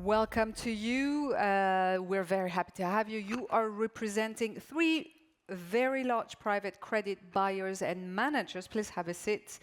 welcome to you. We're very happy to have you. You are representing 3 very large private credit buyers and managers. Please have a seat.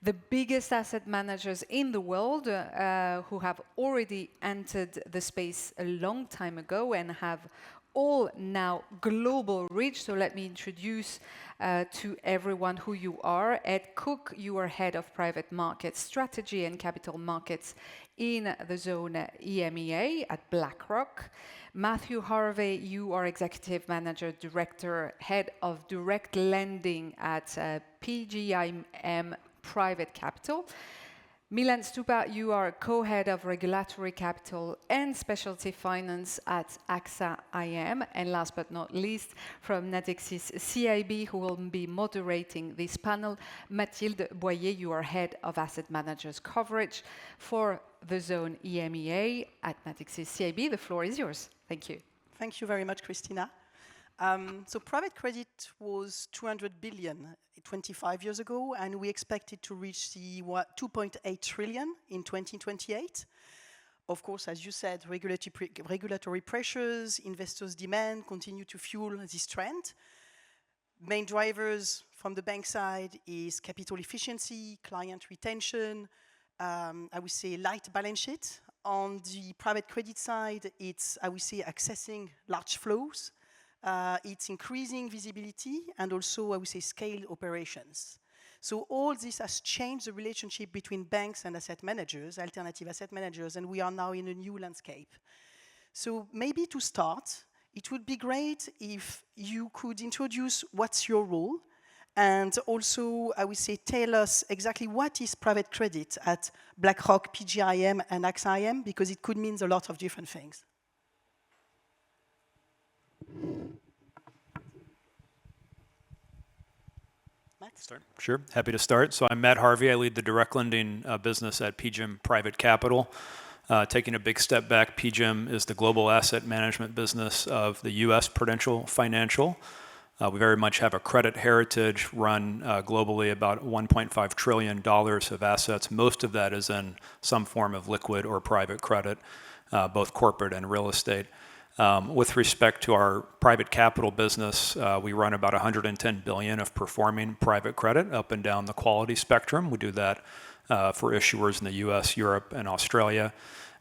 The biggest asset managers in the world who have already entered the space a long time ago and have all now global reach. So let me introduce to everyone who you are. Ed Cook, you are head of private markets strategy and capital markets in the zone EMEA at BlackRock. Matthew Harvey, you are executive manager, director, head of direct lending at PGIM Private Capital. Milan Stupar, you are co-head of regulatory capital and specialty finance at AXA IM. And last but not least, from Natixis CIB, who will be moderating this panel, Mathilde, Boyez, you are head of asset managers coverage for the zone EMEA at Natixis CIB. The floor is yours. Thank you. Thank you very much, Christina. So private credit was 200 billion 25 years ago, and we expect it to reach the 2.8 trillion in 2028. Of course, as you said, regulatory pressures, investors' demand continue to fuel this trend. Main drivers from the bank side is capital efficiency, client retention, I would say light balance sheet. On the private credit side, it's, I would say, accessing large flows. It's increasing visibility and also, I would say, scale operations. So all this has changed the relationship between banks and asset managers, alternative asset managers, and we are now in a new landscape. So maybe to start, it would be great if you could introduce what's your role, and also, I would say, tell us exactly what is private credit at BlackRock, PGIM, and AXA IM, because it could mean a lot of different things. Start? Sure, happy to start. So I'm Matt Harvey. I lead the direct lending business at PGIM Private Capital. Taking a big step back, PGIM is the global asset management business of the U.S. Prudential Financial. We very much have a credit heritage, run globally about $1.5 trillion of assets. Most of that is in some form of liquid or private credit, both corporate and real estate. With respect to our private capital business, we run about 110 billion of performing private credit up and down the quality spectrum. We do that for issuers in the US, Europe, and Australia.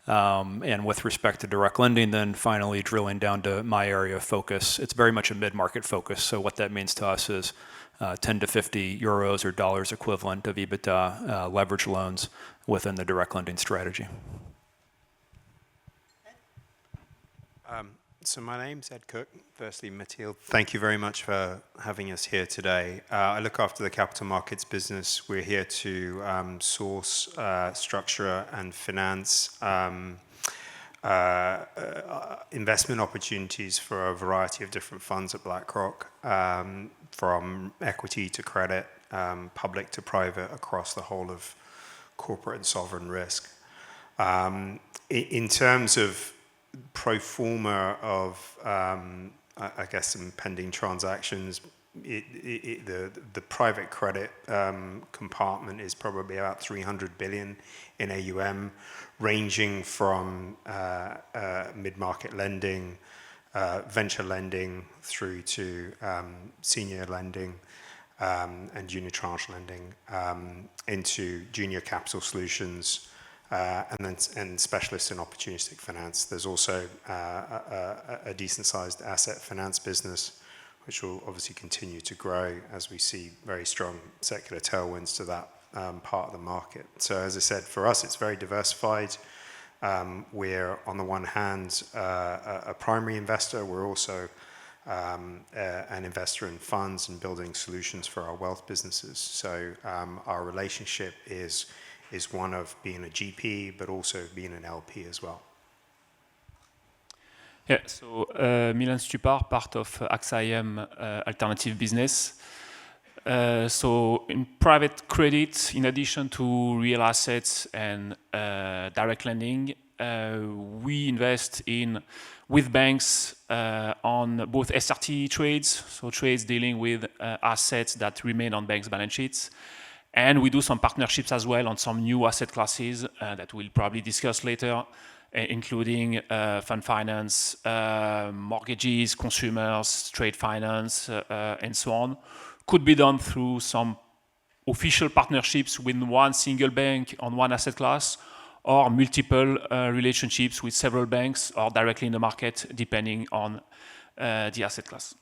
And with respect to direct lending, then finally drilling down to my area of focus, it's very much a mid-market focus. So what that means to us is 10 to 50 euros or dollars equivalent of EBITDA leverage loans within the direct lending strategy. So my name's Ed Cook. Firstly, Mathilde, thank you very much for having us here today. I look after the capital markets business. We're here to source, structure, and finance investment opportunities for a variety of different funds at BlackRock, from equity to credit, public to private, across the whole of corporate and sovereign risk. In terms of pro forma of, I guess, some pending transactions, the private credit compartment is probably about 300 billion in AUM, ranging from mid-market lending, venture lending, through to senior lending and unitranche lending, into junior capital solutions, and specialists in opportunistic finance. There's also a decent-sized asset finance business, which will obviously continue to grow as we see very strong secular tailwinds to that part of the market. So as I said, for us, it's very diversified. We're, on the one hand, a primary investor. We're also an investor in funds and building solutions for our wealth businesses. So our relationship is one of being a GP, but also being an LP as well. Yeah, so Milan Stupar, part of AXA IM alternative business. So in private credit, in addition to real assets and direct lending, we invest with banks on both SRT trades, so trades dealing with assets that remain on banks' balance sheets. And we do some partnerships as well on some new asset classes that we'll probably discuss later, including fund finance, mortgages, consumers, trade finance, and so on, could be done through some official partnerships with one single bank on one asset class, or multiple relationships with several banks, or directly in the market, depending on the asset class.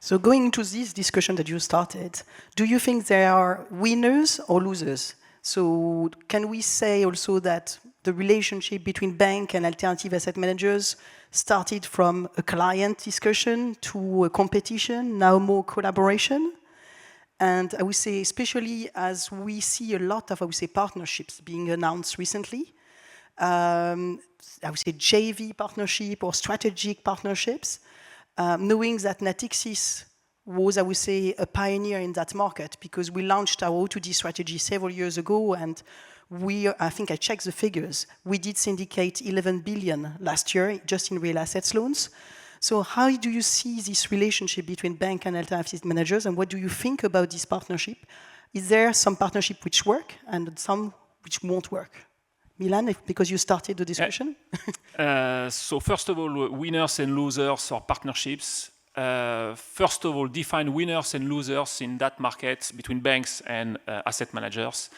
So going into this discussion that you started, do you think there are winners or losers? So can we say also that the relationship between bank and alternative asset managers started from a client discussion to a competition, now more collaboration? And I would say, especially as we see a lot of, I would say, partnerships being announced recently, I would say JV partnership or strategic partnerships, knowing that Natixis was, I would say, a pioneer in that market, because we launched our O2D strategy several years ago, and I think I checked the figures, we did syndicate 11 billion last year just in real assets loans. So how do you see this relationship between bank and alternative asset managers, and what do you think about this partnership? Is there some partnership which work and some which won't work? Milan, because you started the discussion. So first of all, winners and losers or partnerships. First of all, define winners and losers in that market between banks and asset managers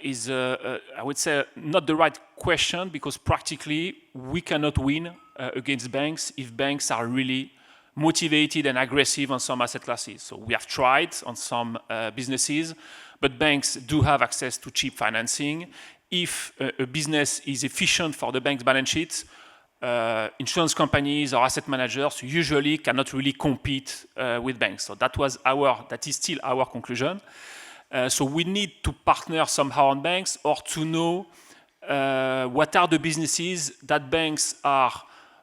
is, I would say, not the right question, because practically we cannot win against banks if banks are really motivated and aggressive on some asset classes. So we have tried on some businesses, but banks do have access to cheap financing. If a business is efficient for the bank's balance sheet, insurance companies or asset managers usually cannot really compete with banks. So that is still our conclusion. So we need to partner somehow on banks, or to know what are the businesses that banks are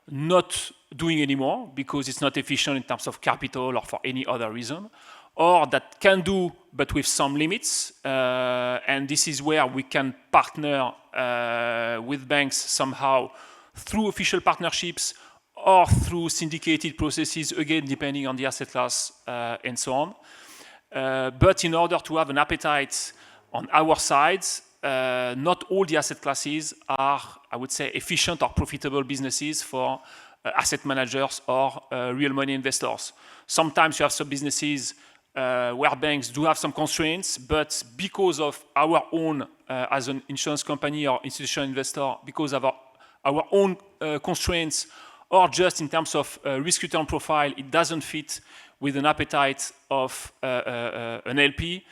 not doing anymore because it's not efficient in terms of capital or for any other reason, or that can do but with some limits. And this is where we can partner with banks somehow through official partnerships or through syndicated processes, again, depending on the asset class and so on. But in order to have an appetite on our side, not all the asset classes are, I would say, efficient or profitable businesses for asset managers or real money investors. Sometimes you have some businesses where banks do have some constraints, but because of our own, as an insurance company or institutional investor, because of our own constraints, or just in terms of risk-return profile, it doesn't fit with an appetite of an LP,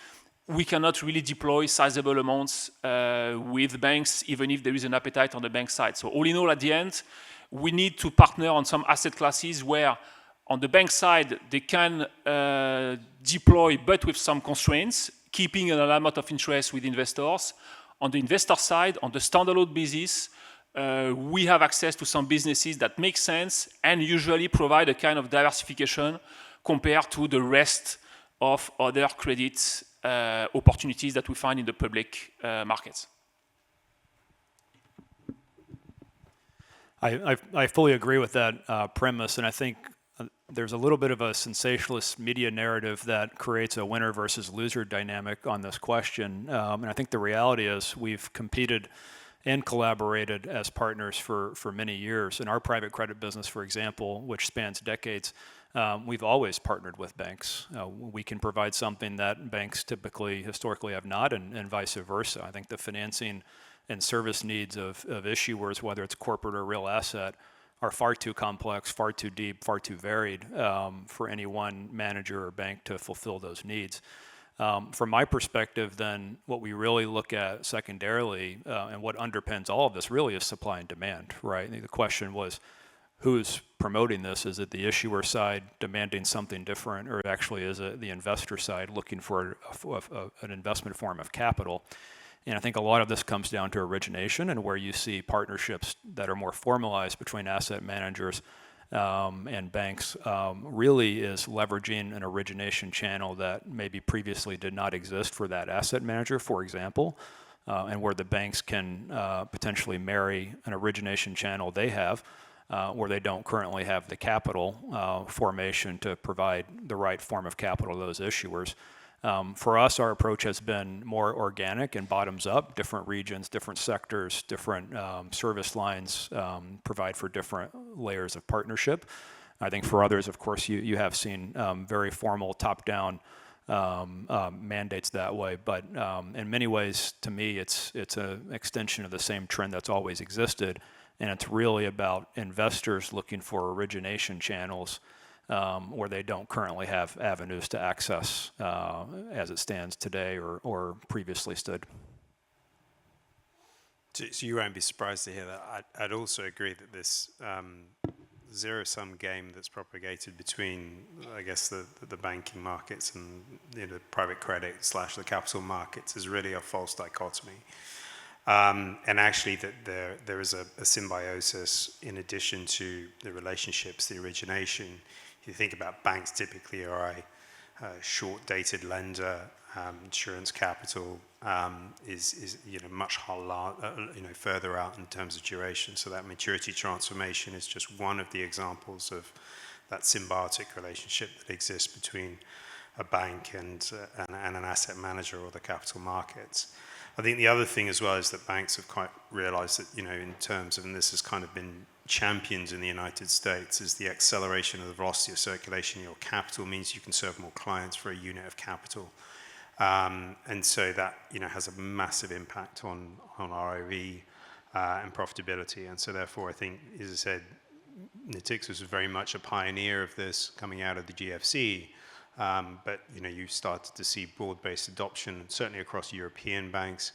we cannot really deploy sizable amounts with banks, even if there is an appetite on the bank side. So all in all, at the end, we need to partner on some asset classes where on the bank side, they can deploy, but with some constraints, keeping an element of interest with investors. On the investor side, on the standalone basis, we have access to some businesses that make sense and usually provide a kind of diversification compared to the rest of other credit opportunities that we find in the public markets. I fully agree with that premise, and I think there's a little bit of a sensationalist media narrative that creates a winner versus loser dynamic on this question. And I think the reality is we've competed and collaborated as partners for many years. In our private credit business, for example, which spans decades, we've always partnered with banks. We can provide something that banks typically, historically have not, and vice versa. I think the financing and service needs of issuers, whether it's corporate or real asset, are far too complex, far too deep, far too varied for any one manager or bank to fulfill those needs. From my perspective, then, what we really look at secondarily, and what underpins all of this really is supply and demand, right? The question was, who's promoting this? Is it the issuer side demanding something different, or actually is it the investor side looking for an investment form of capital? And I think a lot of this comes down to origination, and where you see partnerships that are more formalized between asset managers and banks really is leveraging an origination channel that maybe previously did not exist for that asset manager, for example, and where the banks can potentially marry an origination channel they have where they don't currently have the capital formation to provide the right form of capital to those issuers. For us, our approach has been more organic and bottoms up. Different regions, different sectors, different service lines provide for different layers of partnership. I think for others, of course, you have seen very formal top-down mandates that way. But in many ways, to me, it's an extension of the same trend that's always existed. And it's really about investors looking for origination channels where they don't currently have avenues to access as it stands today or previously stood. So you won't be surprised to hear that. I'd also agree that this zero-sum game that's propagated between, I guess, the banking markets and private credit / the capital markets is really a false dichotomy. And actually that there is a symbiosis in addition to the relationships, the origination. If you think about banks, typically are a short-dated lender. Insurance capital is much further out in terms of duration. So that maturity transformation is just one of the examples of that symbiotic relationship that exists between a bank and an asset manager or the capital markets. I think the other thing as well is that banks have quite realized that, in terms of, and this has kind of been championed in the United States, is the acceleration of the velocity of circulation in your capital means you can serve more clients for a unit of capital. And so that, has a massive impact on ROE and profitability. And so therefore, I think, as I said, Natixis was very much a pioneer of this coming out of the GFC. But you started to see broad-based adoption, certainly across European banks,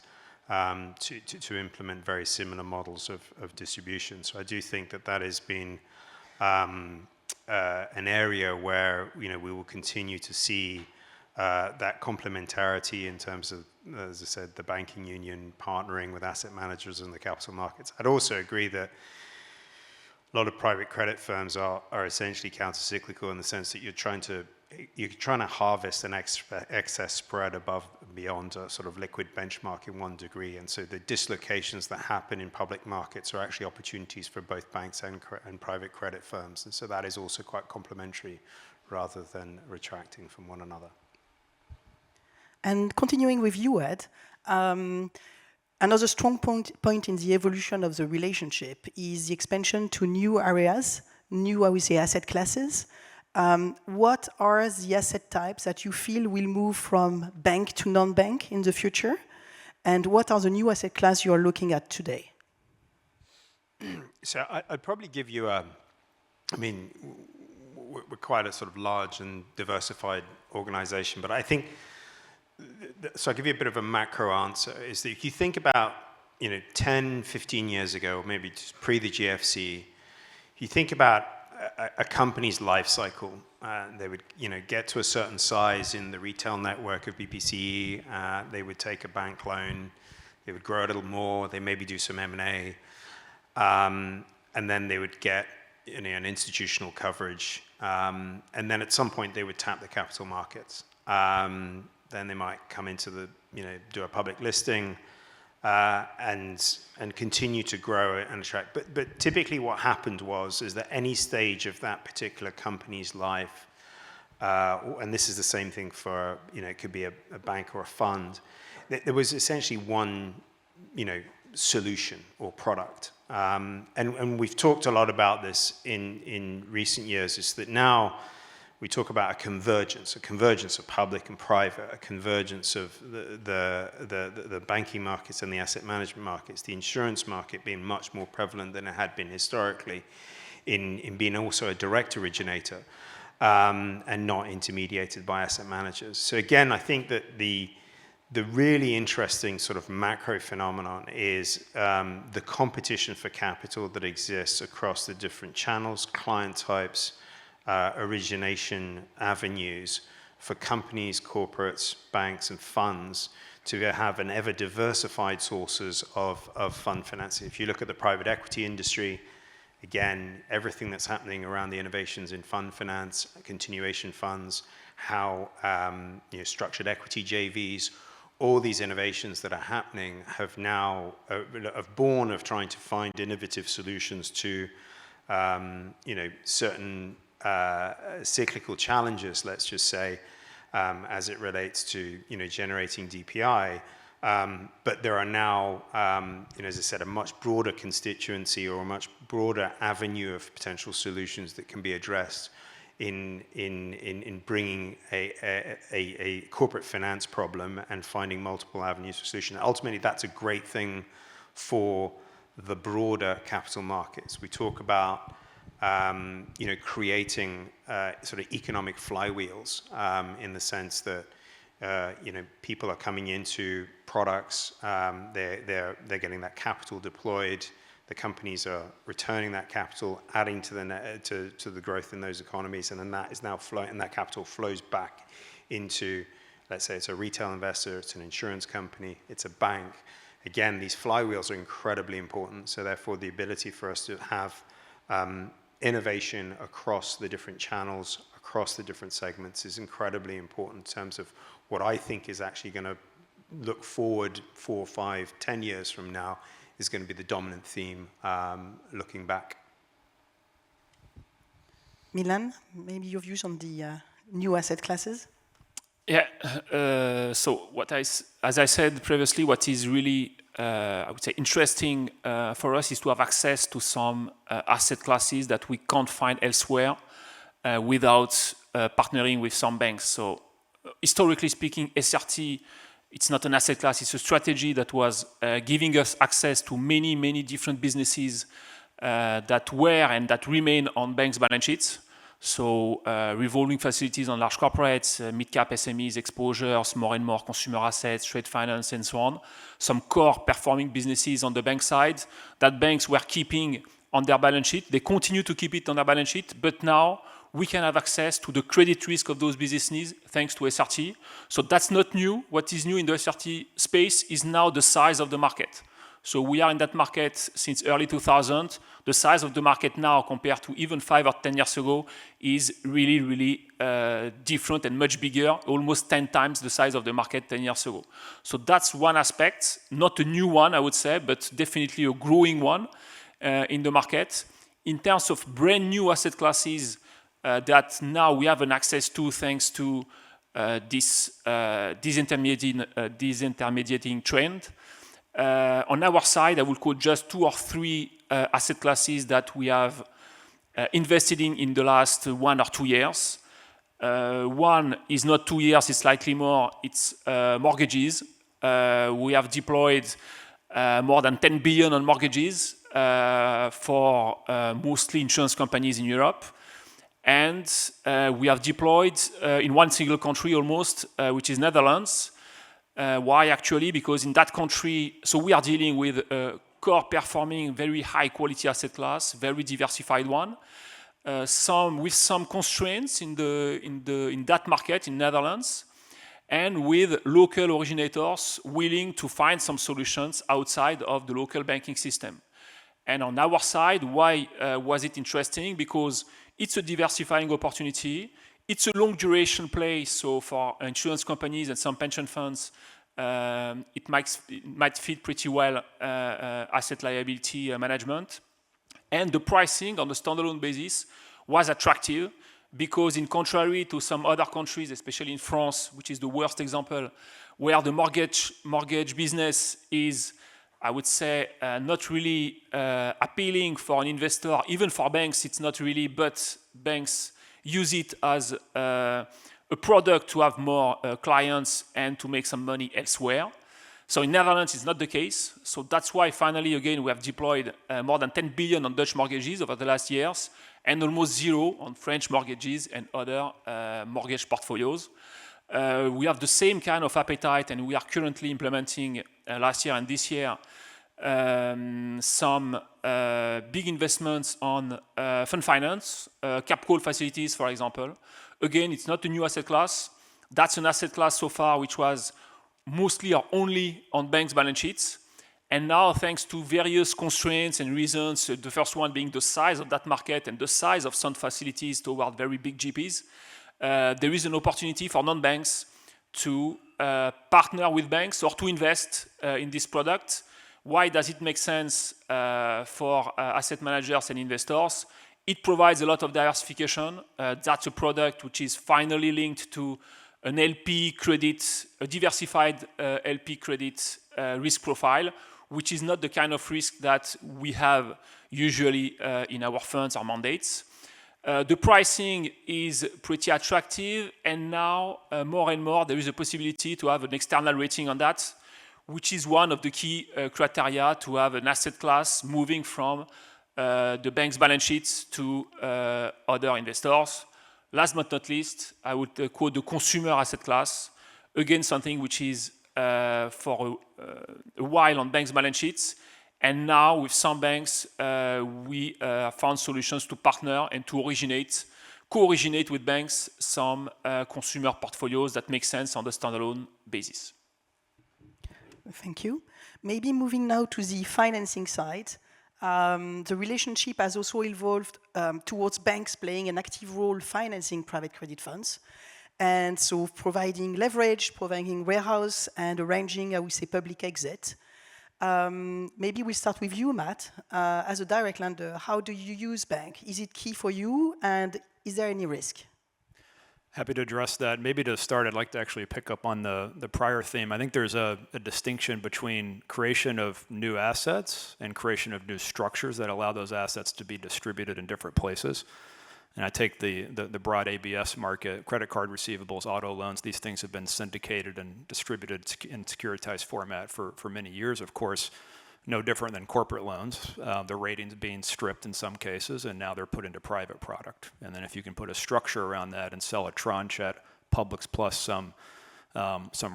to implement very similar models of distribution. So I do think that has been an area where we will continue to see that complementarity in terms of, as I said, the banking union partnering with asset managers in the capital markets. I'd also agree that a lot of private credit firms are essentially counter-cyclical in the sense that you're trying to harvest an excess spread above and beyond a sort of liquid benchmark in one degree. And so the dislocations that happen in public markets are actually opportunities for both banks and private credit firms. And so that is also quite complementary rather than retracting from one another. And continuing with you, Ed, another strong point in the evolution of the relationship is the expansion to new areas, new, I would say, asset classes. What are the asset types that you feel will move from bank to non-bank in the future? And what are the new asset class you are looking at today? So I'd probably give you we're quite a sort of large and diversified organization, but I think, so I'll give you a bit of a macro answer, is that if you think about, 10, 15 years ago, or maybe just pre the GFC, if you think about a company's life cycle, they would, get to a certain size in the retail network of BPCE, they would take a bank loan, they would grow a little more, they maybe do some M&A, and then they would get an institutional coverage, and then at some point they would tap the capital markets. Then they might come into the, do a public listing, and continue to grow and attract. But typically what happened is that any stage of that particular company's life, and this is the same thing for, it could be a bank or a fund, there was essentially one, solution or product. And we've talked a lot about this in recent years, is that now we talk about a convergence of public and private, a convergence of the banking markets and the asset management markets, the insurance market being much more prevalent than it had been historically in being also a direct originator and not intermediated by asset managers. So again, I think that the really interesting sort of macro phenomenon is the competition for capital that exists across the different channels, client types, origination avenues for companies, corporates, banks, and funds to have an ever diversified sources of fund financing. If you look at the private equity industry, again, everything that's happening around the innovations in fund finance, continuation funds, how structured equity JVs, all these innovations that are happening have now born of trying to find innovative solutions to certain cyclical challenges, let's just say, as it relates to generating DPI. But there are now, as I said, a much broader constituency or a much broader avenue of potential solutions that can be addressed in bringing a corporate finance problem and finding multiple avenues for solution. Ultimately, that's a great thing for the broader capital markets. We talk about creating sort of economic flywheels in the sense that people are coming into products, they're getting that capital deployed, the companies are returning that capital, adding to the growth in those economies, and then that is now flowing, and that capital flows back into, let's say it's a retail investor, it's an insurance company, it's a bank. Again, these flywheels are incredibly important, so therefore the ability for us to have innovation across the different channels, across the different segments is incredibly important in terms of what I think is actually going to look forward 4, 5, 10 years from now is going to be the dominant theme looking back. Milan, maybe your views on the new asset classes? Yeah, so as I said previously, what is really, I would say, interesting for us is to have access to some asset classes that we can't find elsewhere without partnering with some banks. So historically speaking, SRT, it's not an asset class, it's a strategy that was giving us access to many, many different businesses that were and that remain on banks' balance sheets. So revolving facilities on large corporates, mid-cap SMEs, exposures, more and more consumer assets, trade finance, and so on. Some core performing businesses on the bank side that banks were keeping on their balance sheet. They continue to keep it on their balance sheet, but now we can have access to the credit risk of those businesses thanks to SRT. So that's not new. What is new in the SRT space is now the size of the market. So we are in that market since early 2000. The size of the market now compared to even 5 or 10 years ago is really, really different and much bigger, almost 10 times the size of the market 10 years ago. So that's one aspect, not a new one, I would say, but definitely a growing one in the market. In terms of brand new asset classes that now we have an access to thanks to this disintermediating trend. On our side, I will quote just 2 or 3 asset classes that we have invested in the last 1 or 2 years. One is not 2 years, it's slightly more, it's mortgages. We have deployed more than 10 billion on mortgages for mostly insurance companies in Europe. And we have deployed in one single country almost, which is Netherlands. Why actually? Because in that country, so we are dealing with a core performing, very high quality asset class, very diversified one, with some constraints in that market in Netherlands, and with local originators willing to find some solutions outside of the local banking system. And on our side, why was it interesting? Because it's a diversifying opportunity. It's a long duration play, so for insurance companies and some pension funds, it might fit pretty well asset liability management. And the pricing on the standalone basis was attractive because in contrary to some other countries, especially in France, which is the worst example, where the mortgage business is, I would say, not really appealing for an investor, even for banks, it's not really, but banks use it as a product to have more clients and to make some money elsewhere. So in Netherlands, it's not the case. So that's why finally, again, we have deployed more than 10 billion on Dutch mortgages over the last years and almost 0 on French mortgages and other mortgage portfolios. We have the same kind of appetite and we are currently implementing last year and this year some big investments on fund finance, cap call facilities, for example. Again, it's not a new asset class. That's an asset class so far which was mostly or only on banks' balance sheets. And now, thanks to various constraints and reasons, the first one being the size of that market and the size of some facilities toward very big GPs, there is an opportunity for non-banks to partner with banks or to invest in this product. Why does it make sense for asset managers and investors? It provides a lot of diversification. That's a product which is finally linked to an LP credit, a diversified LP credit risk profile, which is not the kind of risk that we have usually in our funds or mandates. The pricing is pretty attractive, and now more and more there is a possibility to have an external rating on that, which is one of the key criteria to have an asset class moving from the bank's balance sheets to other investors. Last but not least, I would quote the consumer asset class, again something which is for a while on banks' balance sheets, and now with some banks we found solutions to partner and to co-originate with banks some consumer portfolios that make sense on the standalone basis. Thank you. Maybe moving now to the financing side. The relationship has also evolved towards banks playing an active role financing private credit funds. And so providing leverage, providing warehouse, and arranging, I would say, public exit. Maybe we start with you, Matt. As a direct lender, how do you use bank? Is it key for you, and is there any risk? Happy to address that. Maybe to start, I'd like to actually pick up on the prior theme. I think there's a distinction between creation of new assets and creation of new structures that allow those assets to be distributed in different places. And I take the broad ABS market, credit card receivables, auto loans, these things have been syndicated and distributed in securitized format for many years, of course. No different than corporate loans, the ratings being stripped in some cases, and now they're put into private product. And then if you can put a structure around that and sell a tranche at publics plus some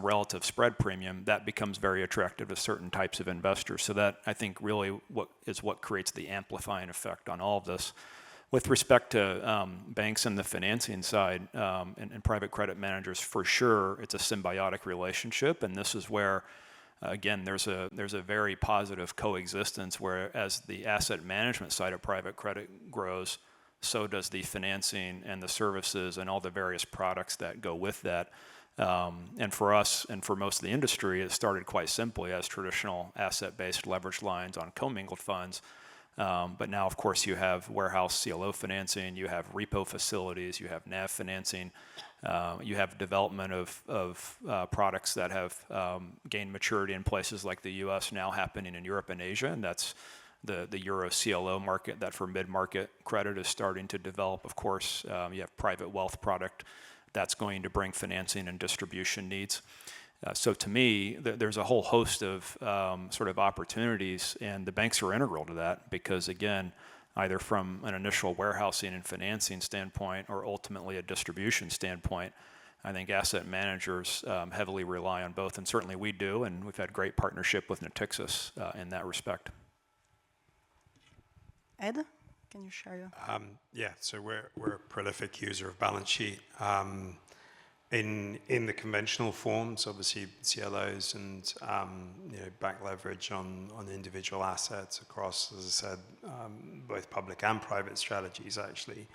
relative spread premium, that becomes very attractive to certain types of investors. So that, I think, really what creates the amplifying effect on all of this. With respect to banks and the financing side and private credit managers, for sure, it's a symbiotic relationship, and this is where again, there's a very positive coexistence where as the asset management side of private credit grows, so does the financing and the services and all the various products that go with that. And for us and for most of the industry, it started quite simply as traditional asset-based leveraged lines on commingled funds. But now, of course, you have warehouse CLO financing, you have repo facilities, you have NAV financing, you have development of products that have gained maturity in places like the US now happening in Europe and Asia, and that's the Euro CLO market that for mid-market credit is starting to develop. Of course, you have private wealth product that's going to bring financing and distribution needs. So to me, there's a whole host of sort of opportunities, and the banks are integral to that because, again, either from an initial warehousing and financing standpoint or ultimately a distribution standpoint, I think asset managers heavily rely on both, and certainly we do, and we've had great partnership with Natixis in that respect. Ed, can you share your? Yeah, so we're a prolific user of balance sheet. In the conventional forms, obviously CLOs and back leverage on individual assets across, as I said, both public and private strategies actually.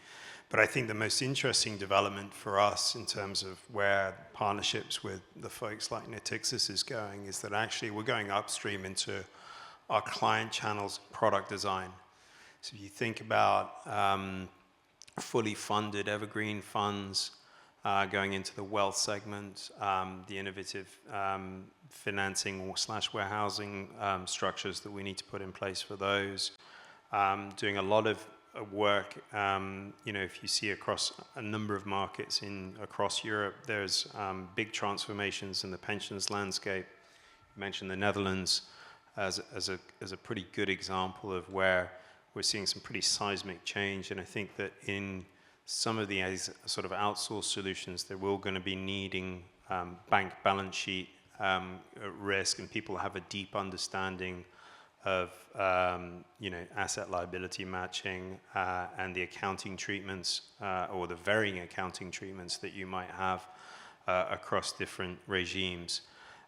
But I think the most interesting development for us in terms of where partnerships with the folks like Natixis is going is that actually we're going upstream into our client channels product design. So if you think about fully funded evergreen funds, going into the wealth segment, the innovative financing or / warehousing structures that we need to put in place for those. Doing a lot of work, if you see across a number of markets across Europe, there's big transformations in the pensions landscape. You mentioned the Netherlands as a pretty good example of where we're seeing some pretty seismic change, and I think that in some of these sort of outsourced solutions, they're all going to be needing bank balance sheet risk, and people have a deep understanding of asset liability matching and the accounting treatments or the varying accounting treatments that you might have across different regimes.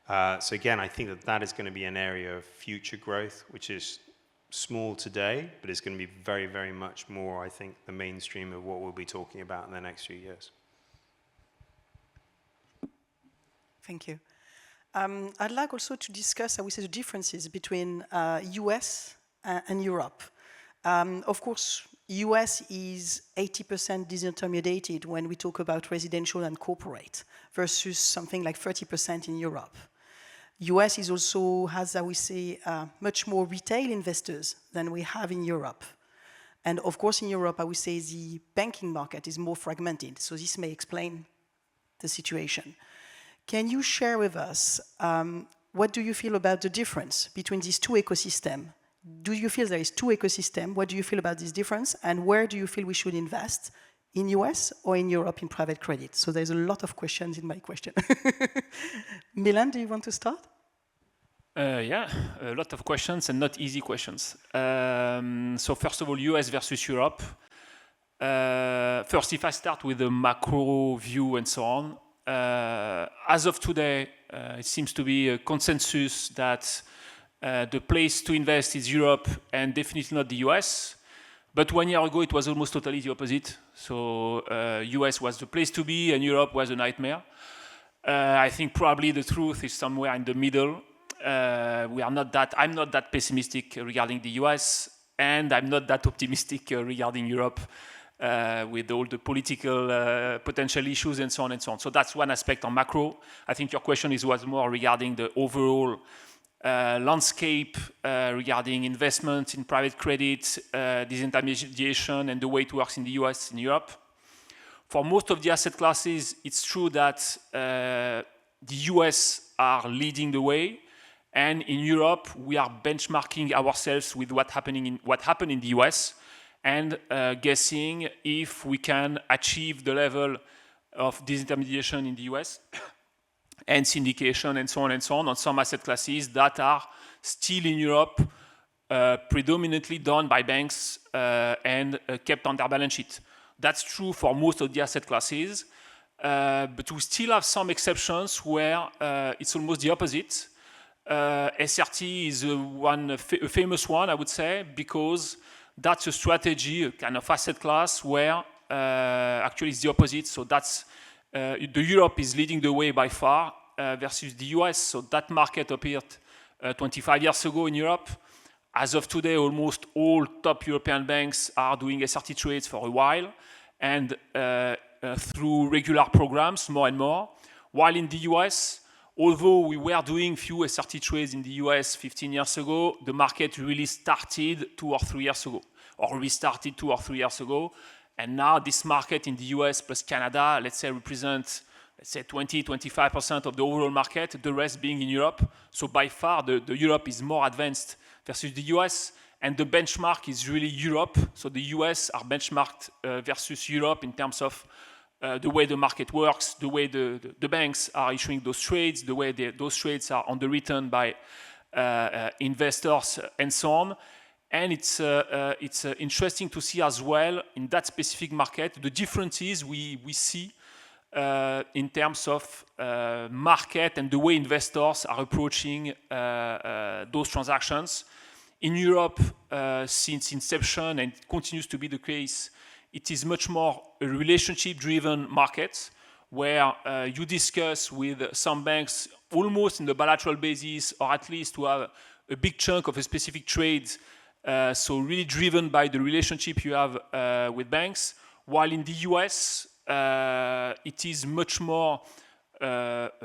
So again, I think that is going to be an area of future growth, which is small today, but it's going to be very, very much more, I think, the mainstream of what we'll be talking about in the next few years. Thank you. I'd like also to discuss, I would say, the differences between US and Europe. Of course, US is 80% disintermediated when we talk about residential and corporate versus something like 30% in Europe. US is also has, I would say, much more retail investors than we have in Europe. And of course, in Europe, I would say the banking market is more fragmented. So this may explain the situation. Can you share with us, what do you feel about the difference between these two ecosystems? Do you feel there is two ecosystems? What do you feel about this difference? And where do you feel we should invest, in US or in Europe in private credit? So there's a lot of questions in my question. Milan, do you want to start? Yeah, a lot of questions and not easy questions. So first of all, US versus Europe. First, if I start with the macro view and so on, as of today, it seems to be a consensus that the place to invest is Europe and definitely not the US. But 1 year ago, it was almost totally the opposite. So US was the place to be and Europe was a nightmare. I think probably the truth is somewhere in the middle. I'm not that pessimistic regarding the US, and I'm not that optimistic regarding Europe with all the political potential issues and so on and so on. So that's one aspect on macro. I think your question was more regarding the overall landscape regarding investment in private credit, disintermediation, and the way it works in the US and Europe. For most of the asset classes, it's true that the US are leading the way. And in Europe, we are benchmarking ourselves with what happened in the US and guessing if we can achieve the level of disintermediation in the US and syndication and so on some asset classes that are still in Europe predominantly done by banks and kept on their balance sheet. That's true for most of the asset classes, but we still have some exceptions where it's almost the opposite. SRT is a famous one, I would say, because that's a strategy, a kind of asset class where actually it's the opposite. So that's the Europe is leading the way by far versus the US. So that market appeared 25 years ago in Europe. As of today, almost all top European banks are doing SRT trades for a while and through regular programs, more and more. While in the US, although we were doing few SRT trades in the US 15 years ago, the market really started 2 or 3 years ago, or restarted 2 or 3 years ago. And now this market in the US plus Canada, let's say, represents, 20-25% of the overall market, the rest being in Europe. So by far, the Europe is more advanced versus the US. And the benchmark is really Europe. So the US are benchmarked versus Europe in terms of the way the market works, the way the banks are issuing those trades, the way those trades are underwritten by investors and so on. And it's interesting to see as well in that specific market the differences we see in terms of market and the way investors are approaching those transactions. In Europe, since inception, and it continues to be the case, it is much more a relationship-driven market where you discuss with some banks almost in the bilateral basis, or at least to have a big chunk of a specific trade. So really driven by the relationship you have with banks. While in the US, it is much more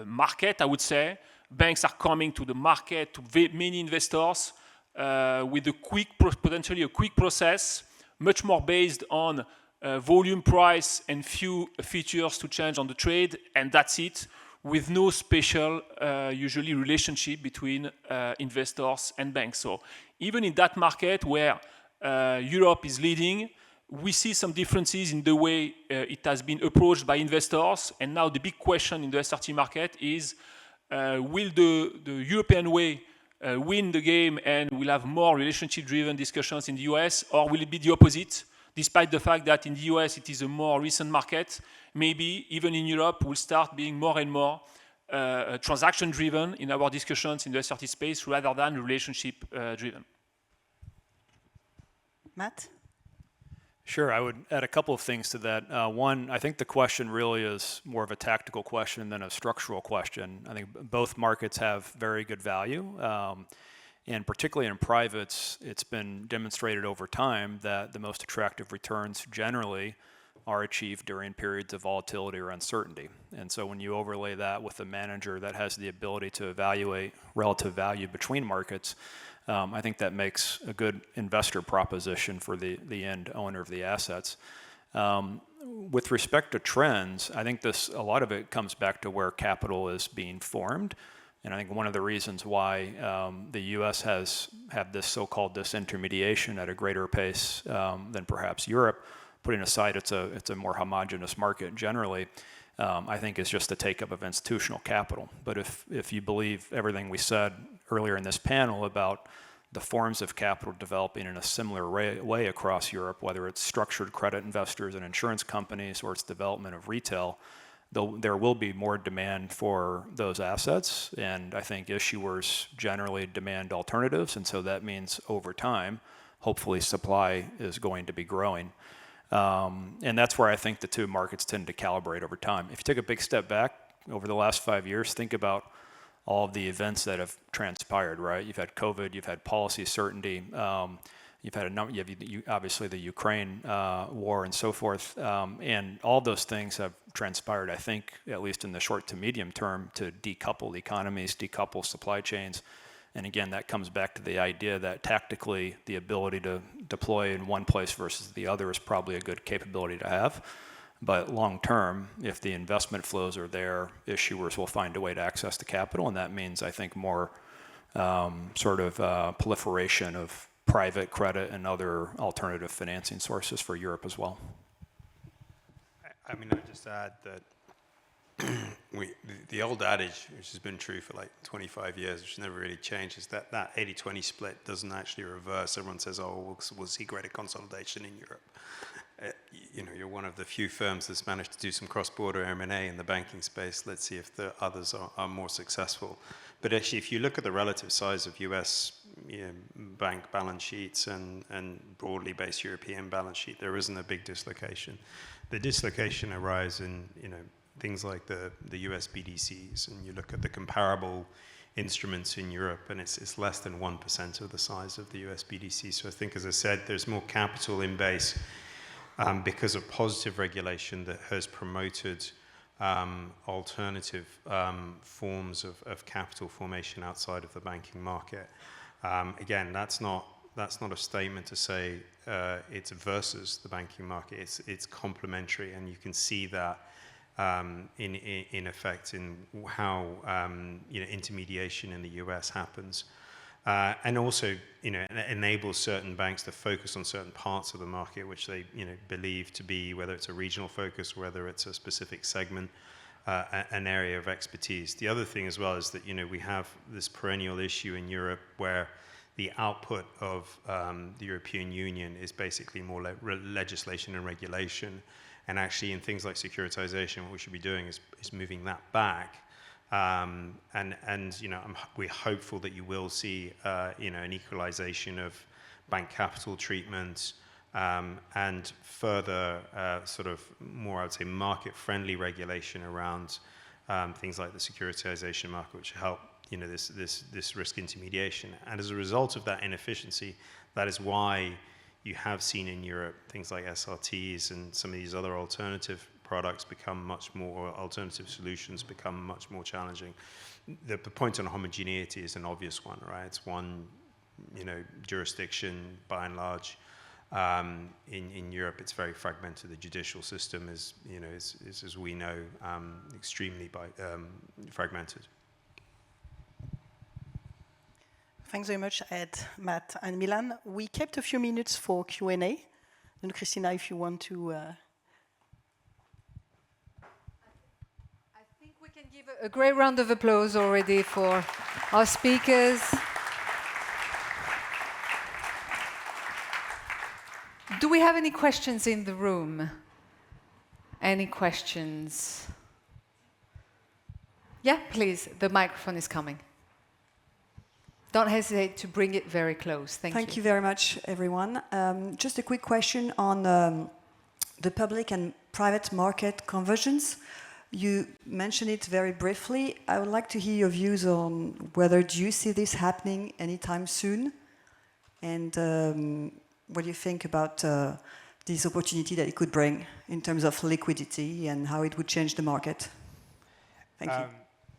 market, I would say. Banks are coming to the market, to many investors with a potentially a quick process, much more based on volume, price, and few features to change on the trade, and that's it, with no special, usually, relationship between investors and banks. So even in that market where Europe is leading, we see some differences in the way it has been approached by investors. And now the big question in the SRT market is, will the European way win the game and we'll have more relationship-driven discussions in the US, or will it be the opposite? Despite the fact that in the US it is a more recent market, maybe even in Europe we'll start being more and more transaction-driven in our discussions in the SRT space rather than relationship-driven. Matt? Sure, I would add a couple of things to that. One, I think the question really is more of a tactical question than a structural question. I think both markets have very good value. And particularly in privates, it's been demonstrated over time that the most attractive returns generally are achieved during periods of volatility or uncertainty. And so when you overlay that with a manager that has the ability to evaluate relative value between markets, I think that makes a good investor proposition for the end owner of the assets. With respect to trends, I think a lot of it comes back to where capital is being formed. And I think one of the reasons why the U.S. has had this so-called disintermediation at a greater pace than perhaps Europe, putting aside it's a more homogeneous market generally, I think is just the take-up of institutional capital. But if you believe everything we said earlier in this panel about the forms of capital developing in a similar way across Europe, whether it's structured credit investors and insurance companies or it's development of retail, there will be more demand for those assets, and I think issuers generally demand alternatives, and so that means over time, hopefully supply is going to be growing. And that's where I think the two markets tend to calibrate over time. If you take a big step back over the last 5 years, think about all of the events that have transpired, right? You've had COVID, you've had policy certainty, you've had obviously the Ukraine war and so forth, and all those things have transpired, I think, at least in the short to medium term, to decouple economies, decouple supply chains. And again, that comes back to the idea that tactically the ability to deploy in one place versus the other is probably a good capability to have. But long term, if the investment flows are there, issuers will find a way to access the capital, and that means, I think, more proliferation of private credit and other alternative financing sources for Europe as well. I mean, I'd just add that the old adage, which has been true for like 25 years, which never really changed, is that 80-20 split doesn't actually reverse. Everyone says, oh, we'll see greater consolidation in Europe. You're one of the few firms that's managed to do some cross-border M&A in the banking space. Let's see if the others are more successful. But actually, if you look at the relative size of US bank balance sheets and broadly based European balance sheet, there isn't a big dislocation. The dislocation arises in things like the US BDCs, and you look at the comparable instruments in Europe, and it's less than 1% of the size of the US BDC. So I think, as I said, there's more capital in base because of positive regulation that has promoted alternative forms of capital formation outside of the banking market. Again, that's not a statement to say it's versus the banking market. It's complementary, and you can see that in effect in how intermediation in the US happens, and also enables certain banks to focus on certain parts of the market which they believe to be, whether it's a regional focus, whether it's a specific segment, an area of expertise. The other thing as well is that we have this perennial issue in Europe where the output of the European Union is basically more legislation and regulation. And actually, in things like securitization, what we should be doing is moving that back. We're hopeful that you will see an equalization of bank capital treatment and further sort of more, I would say, market-friendly regulation around things like the securitization market, which help this risk intermediation. And as a result of that inefficiency, that is why you have seen in Europe things like SRTs and some of these other alternative products alternative solutions become much more challenging. The point on homogeneity is an obvious one, right? It's one, jurisdiction by and large. In Europe, it's very fragmented. The judicial system is as we know, extremely fragmented. Thanks very much, Ed, Matt, and Milan. We kept a few minutes for Q&A. And Christina, if you want to... I think we can give a great round of applause already for our speakers. Do we have any questions in the room? Any questions? Yeah, please. The microphone is coming. Don't hesitate to bring it very close. Thank you very much, everyone. Just a quick question on the public and private market conversions. You mentioned it very briefly. I would like to hear your views on whether do you see this happening anytime soon, and what do you think about this opportunity that it could bring in terms of liquidity and how it would change the market? Thank you.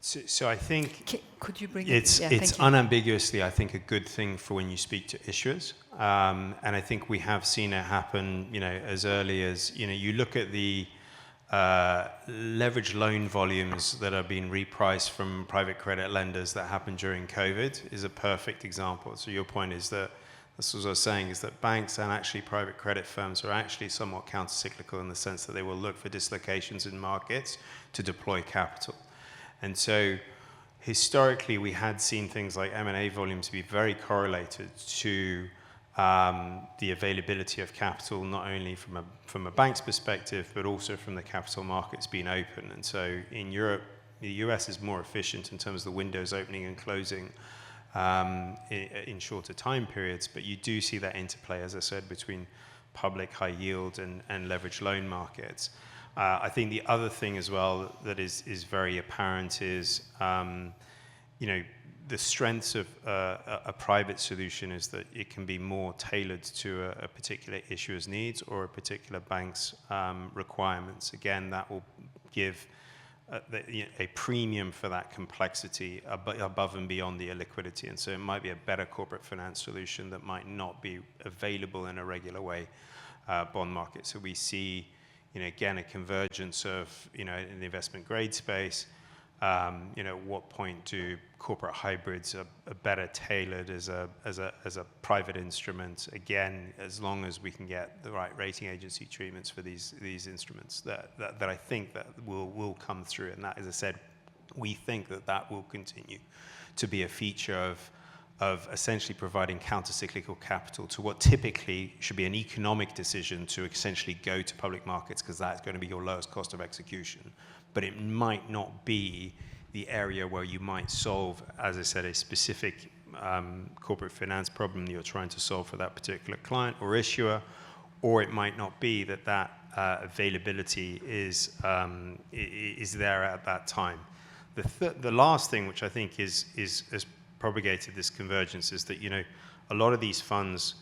So I think Could you bring it's unambiguously, I think, a good thing for when you speak to issuers, and I think we have seen it happen, as early as, you look at the leveraged loan volumes that are being repriced from private credit lenders that happened during COVID is a perfect example. So your point is that, this was what I was saying, is that banks and actually private credit firms are actually somewhat counter-cyclical in the sense that they will look for dislocations in markets to deploy capital. And so historically, we had seen things like M&A volumes be very correlated to the availability of capital, not only from a bank's perspective, but also from the capital markets being open. And so in Europe, the US is more efficient in terms of the windows opening and closing in shorter time periods, but you do see that interplay, as I said, between public high yield and leveraged loan markets. I think the other thing as well that is very apparent is, the strengths of a private solution is that it can be more tailored to a particular issuer's needs or a particular bank's requirements. Again, that will give a premium for that complexity above and beyond the illiquidity. And so it might be a better corporate finance solution that might not be available in a regular way bond market. So we see, again, a convergence of, in the investment grade space. At what point do corporate hybrids are better tailored as a private instrument? Again, as long as we can get the right rating agency treatments for these instruments, that I think that will come through. And that, as I said, we think that will continue to be a feature of essentially providing counter-cyclical capital to what typically should be an economic decision to essentially go to public markets, because that's going to be your lowest cost of execution. But it might not be the area where you might solve, as I said, a specific corporate finance problem that you're trying to solve for that particular client or issuer, or it might not be that availability is there at that time. The last thing, which I think is propagated this convergence, is that a lot of these funds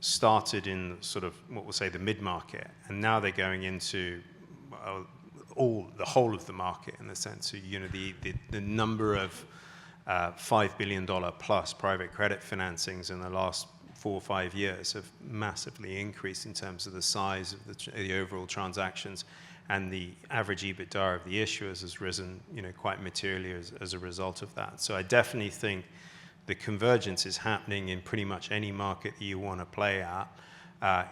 started in sort of what we'll say the mid-market, and now they're going into the whole of the market, in the sense of the number of $5 billion plus private credit financings in the last 4 or 5 years have massively increased in terms of the size of the overall transactions, and the average EBITDA of the issuers has risen, quite materially as a result of that. So I definitely think the convergence is happening in pretty much any market that you want to play at.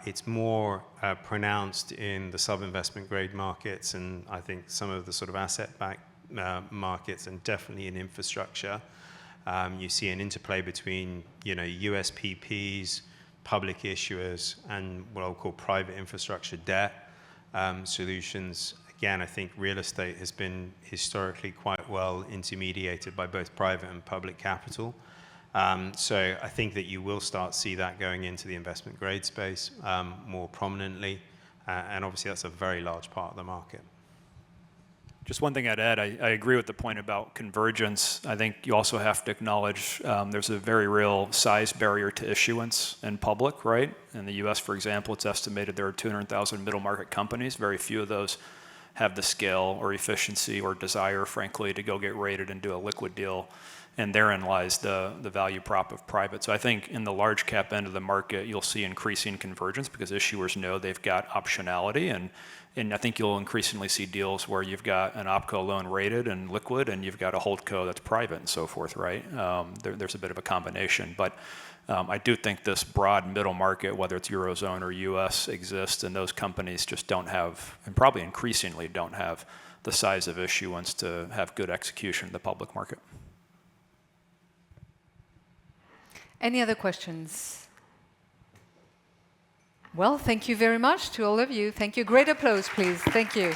It's more pronounced in the sub-investment grade markets, and I think some of the sort of asset-backed markets, and definitely in infrastructure. You see an interplay between, USPPs, public issuers, and what I'll call private infrastructure debt solutions. Again, I think real estate has been historically quite well intermediated by both private and public capital. So I think that you will start to see that going into the investment grade space more prominently. And obviously that's a very large part of the market. Just one thing I'd add, I agree with the point about convergence. I think you also have to acknowledge there's a very real size barrier to issuance in public, right? In the US, for example, it's estimated there are 200,000 middle market companies. Very few of those have the scale or efficiency or desire, frankly, to go get rated and do a liquid deal. And therein lies the value prop of private. So I think in the large cap end of the market, you'll see increasing convergence because issuers know they've got optionality. And I think you'll increasingly see deals where you've got an opco loan rated and liquid, and you've got a holdco that's private and so forth, right? There's a bit of a combination. But I do think this broad middle market, whether it's Eurozone or US, exists, and those companies just don't have, and probably increasingly don't have, the size of issuance to have good execution in the public market. Any other questions? Well, thank you very much to all of you. Thank you. Great applause, please. Thank you.